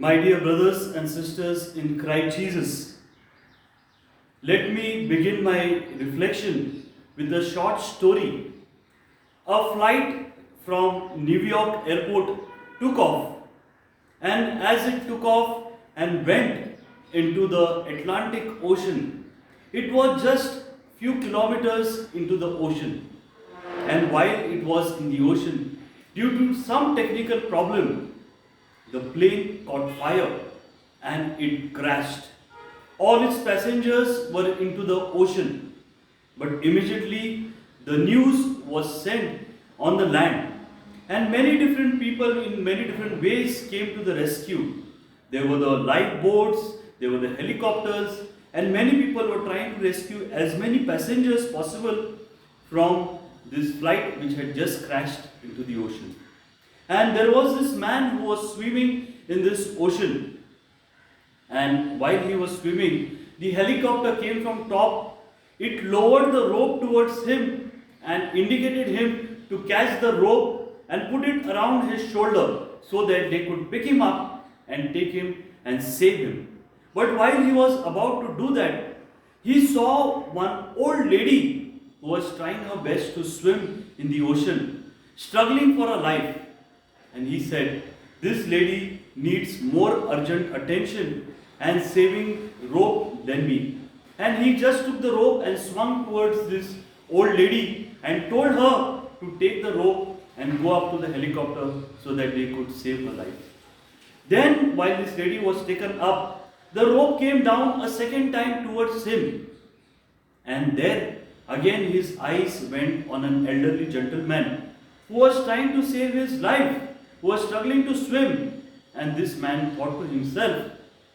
My dear brothers and sisters in Christ Jesus, let me begin my reflection with a short story. A flight from New York airport took off, and as it took off and went into the Atlantic Ocean, it was just few kilometers into the ocean. And while it was in the ocean, due to some technical problem, the plane caught fire and it crashed. All its passengers were into the ocean, but immediately the news was sent on the land, and many different people in many different ways came to the rescue. There were the lifeboats, there were the helicopters, and many people were trying to rescue as many passengers possible from this flight which had just crashed into the ocean. And there was this man who was swimming in this ocean. And while he was swimming, the helicopter came from top. It lowered the rope towards him and indicated him to catch the rope and put it around his shoulder so that they could pick him up and take him and save him. But while he was about to do that, he saw one old lady who was trying her best to swim in the ocean, struggling for her life. And he said, "This lady needs more urgent attention and saving rope than me." And he just took the rope and swung towards this old lady and told her to take the rope and go up to the helicopter so that they could save her life. Then, while this lady was taken up, the rope came down a second time towards him. And there, again, his eyes went on an elderly gentleman who was trying to save his life, who was struggling to swim. And this man thought to himself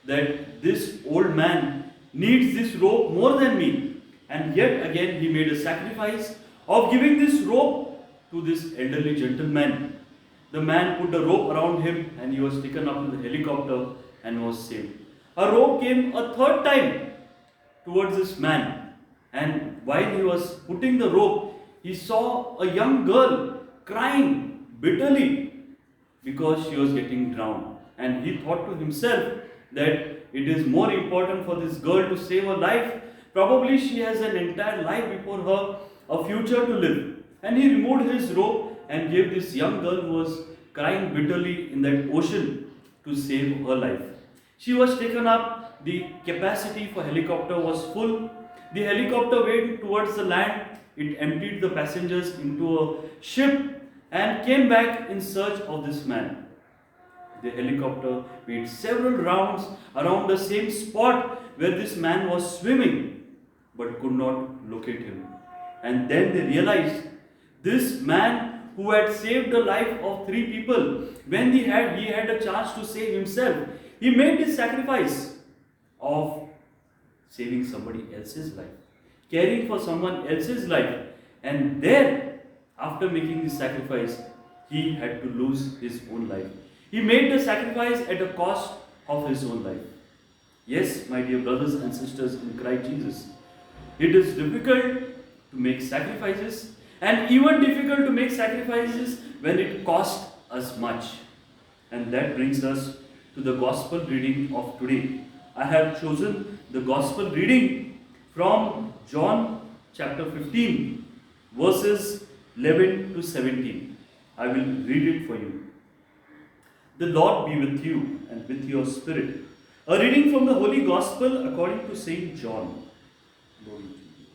that this old man needs this rope more than me. And yet again he made a sacrifice of giving this rope to this elderly gentleman. The man put the rope around him and he was taken up to the helicopter and was saved. A rope came a third time towards this man. And while he was putting the rope, he saw a young girl crying bitterly because she was getting drowned. And he thought to himself that it is more important for this girl to save her life. Probably she has an entire life before her, a future to live. And he removed his rope and gave this young girl who was crying bitterly in that ocean to save her life. She was taken up, the capacity for helicopter was full. The helicopter went towards the land, it emptied the passengers into a ship and came back in search of this man. The helicopter made several rounds around the same spot where this man was swimming, but could not locate him. And then they realized this man who had saved the life of three people, when he had a chance to save himself, he made this sacrifice of saving somebody else's life, caring for someone else's life. And there, after making this sacrifice, he had to lose his own life. He made the sacrifice at the cost of his own life. Yes, my dear brothers and sisters in Christ Jesus, it is difficult to make sacrifices, and even difficult to make sacrifices when it costs us much. And that brings us to the gospel reading of today. I have chosen the gospel reading from John chapter 15, verses 11 to 17. I will read it for you. The Lord be with you and with your spirit. A reading from the Holy Gospel according to Saint John. Glory to you.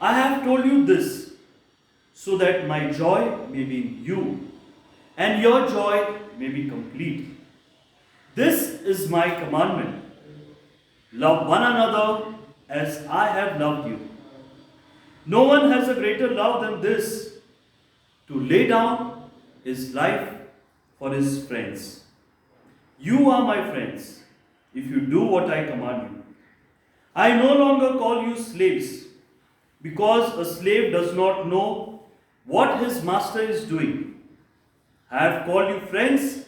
I have told you this so that my joy may be in you and your joy may be complete. This is my commandment. Love one another as I have loved you. No one has a greater love than this, to lay down his life for his friends. You are my friends if you do what I command you. I no longer call you slaves, because a slave does not know what his master is doing. I have called you friends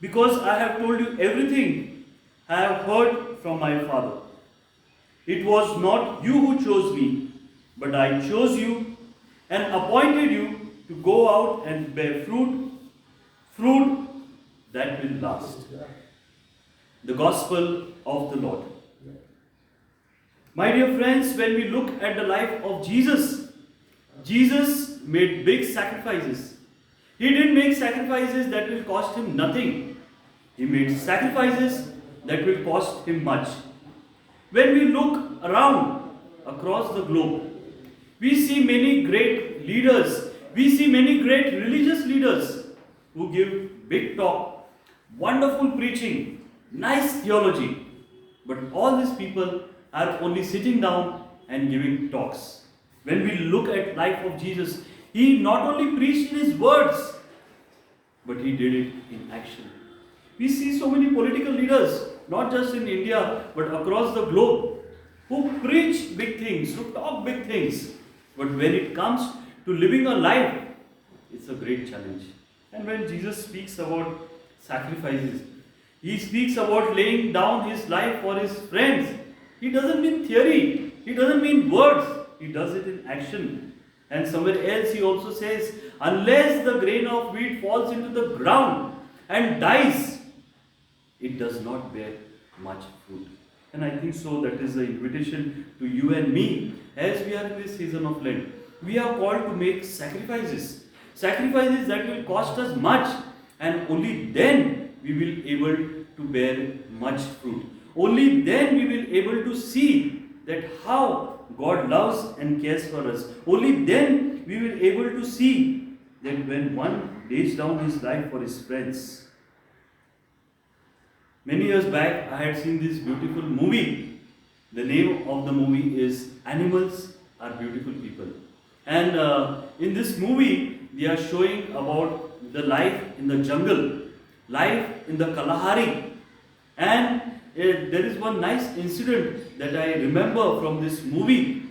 because I have told you everything I have heard from my Father. It was not you who chose me, but I chose you and appointed you to go out and bear fruit that will last. The gospel of the Lord. My dear friends, when we look at the life of Jesus, Jesus made big sacrifices. He didn't make sacrifices that will cost him nothing. He made sacrifices that will cost him much. When we look around across the globe, we see many great leaders, we see many great religious leaders who give big talk, wonderful preaching, nice theology. But all these people are only sitting down and giving talks. When we look at life of Jesus, he not only preached in his words, but he did it in action. We see so many political leaders, not just in India, but across the globe, who preach big things, who talk big things. But when it comes to living a life, it's a great challenge. And when Jesus speaks about sacrifices, he speaks about laying down his life for his friends. He doesn't mean theory, he doesn't mean words, he does it in action. And somewhere else he also says, unless the grain of wheat falls into the ground and dies, it does not bear much fruit. And I think so that is the invitation to you and me as we are in this season of Lent. We are called to make sacrifices. Sacrifices that will cost us much, and only then we will able to bear much fruit. Only then we will able to see that how God loves and cares for us. Only then we will able to see that when one lays down his life for his friends. Many years back, I had seen this beautiful movie. The name of the movie is Animals Are Beautiful People. And in this movie, they are showing about the life in the jungle, life in the Kalahari. And there is one nice incident that I remember from this movie.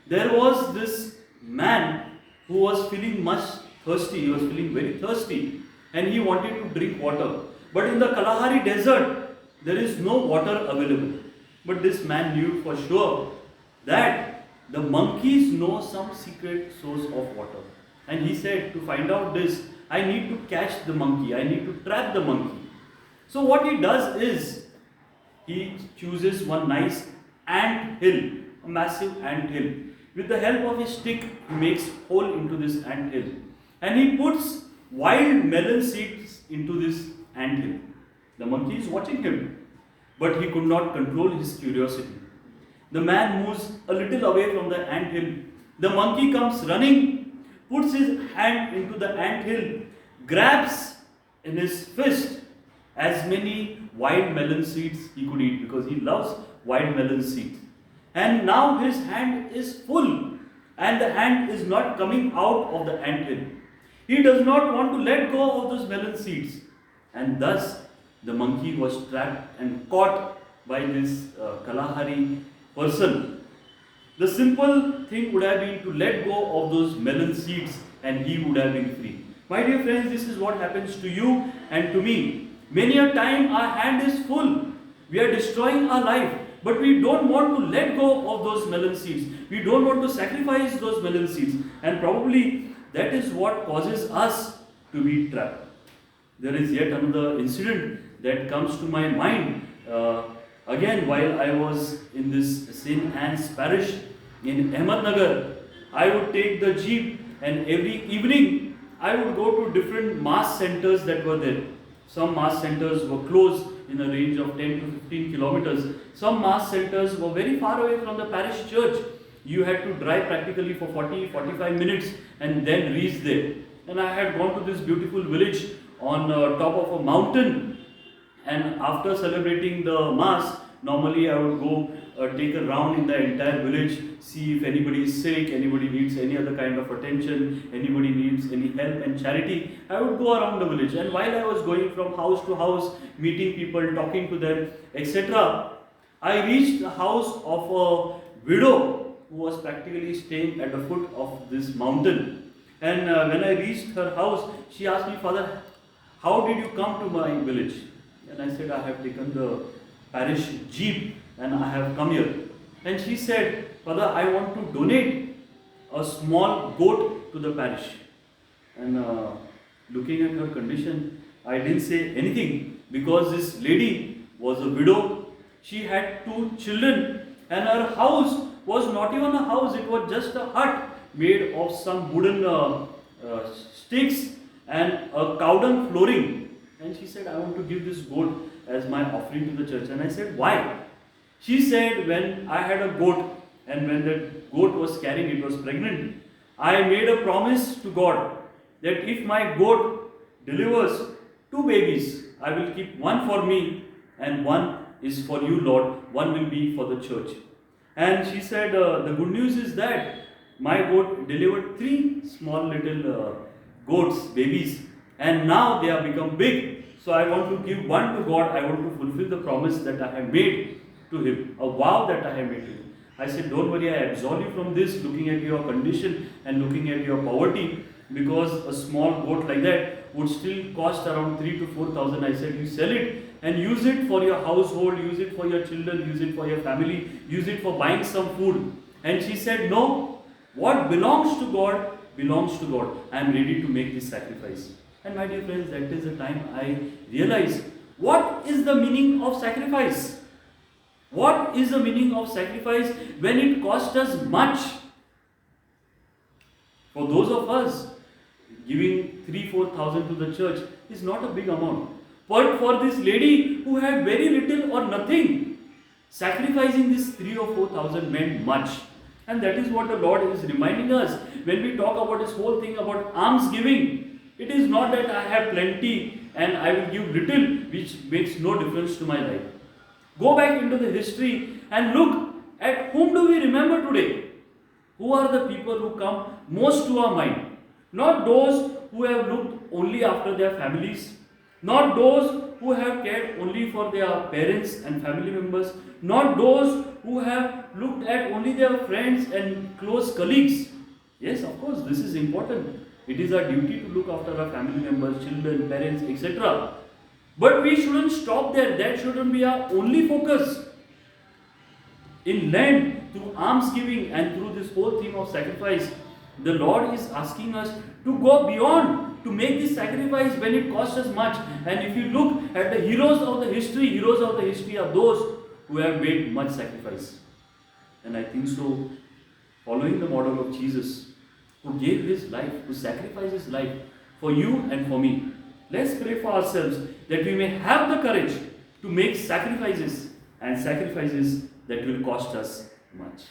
There was this man who was feeling much thirsty. He was feeling very thirsty and he wanted to drink water. But in the Kalahari desert, there is no water available. But this man knew for sure that the monkeys know some secret source of water. And he said, to find out this, I need to catch the monkey. I need to trap the monkey. So what he does is, he chooses one nice ant hill, a massive ant hill. With the help of his stick, he makes hole into this ant hill. And he puts wild melon seeds into this ant hill. The monkey is watching him, but he could not control his curiosity. The man moves a little away from the ant hill. The monkey comes running, puts his hand into the ant hill, grabs in his fist as many wild melon seeds he could eat, because he loves wild melon seeds. And now his hand is full and the hand is not coming out of the ant hill. He does not want to let go of those melon seeds. And thus the monkey was trapped and caught by this Kalahari person. The simple thing would have been to let go of those melon seeds and he would have been free. My dear friends, this is what happens to you and to me. Many a time our hand is full. We are destroying our life. But we don't want to let go of those melon seeds. We don't want to sacrifice those melon seeds. And probably that is what causes us to be trapped. There is yet another incident that comes to my mind. Again, while I was in this St. Anne's parish in Ahmednagar, I would take the jeep and every evening I would go to different mass centers that were there. Some mass centers were close in a range of 10 to 15 kilometers. Some mass centers were very far away from the parish church. You had to drive practically for 40-45 minutes and then reach there. And I had gone to this beautiful village on top of a mountain, and after celebrating the mass, normally I would go take a round in the entire village, see if anybody is sick, anybody needs any other kind of attention, anybody needs any help and charity. I would go around the village, and while I was going from house to house, meeting people, talking to them, etc., I reached the house of a widow who was practically staying at the foot of this mountain. And when I reached her house, she asked me, "Father, how did you come to my village?" And I said, "I have taken the parish jeep and I have come here." And she said, "Father, I want to donate a small goat to the parish." And looking at her condition, I didn't say anything because this lady was a widow. She had two children, and her house was not even a house, it was just a hut made of some wooden sticks and a cow dung flooring. And she said, I want to give this goat as my offering to the church. And I said, why? She said, when I had a goat, and when that goat was carrying, it was pregnant, I made a promise to God that if my goat delivers two babies, I will keep one for me and one is for you, Lord. One will be for the church. And she said, the good news is that my goat delivered three small little goats, babies, and now they have become big. So I want to give one to God. I want to fulfill the promise that I have made to Him, a vow that I have made to Him. I said, don't worry, I absolve you from this, looking at your condition and looking at your poverty, because a small goat like that would still cost around 3,000 to 4,000. I said, you sell it and use it for your household, use it for your children, use it for your family, use it for buying some food. And she said, no, what belongs to God belongs to God. I am ready to make this sacrifice. And my dear friends, that is the time I realized what is the meaning of sacrifice. What is the meaning of sacrifice when it costs us much? For those of us, giving 3,000-4,000 to the church is not a big amount. But for this lady who had very little or nothing, sacrificing this 3,000 or 4,000 meant much. And that is what the Lord is reminding us when we talk about this whole thing about alms giving. It is not that I have plenty and I will give little, which makes no difference to my life. Go back into the history and look at whom do we remember today? Who are the people who come most to our mind? Not those who have looked only after their families, not those who have cared only for their parents and family members, not those who have looked at only their friends and close colleagues. Yes, of course, this is important. It is our duty to look after our family members, children, parents, etc. But we shouldn't stop there. That shouldn't be our only focus. In Lent, through alms giving and through this whole theme of sacrifice, the Lord is asking us to go beyond, to make this sacrifice when it costs us much. And if you look at the heroes of the history are those who have made much sacrifice. And I think so, following the model of Jesus, who gave His life, who sacrificed His life for you and for me. Let's pray for ourselves that we may have the courage to make sacrifices, and sacrifices that will cost us much.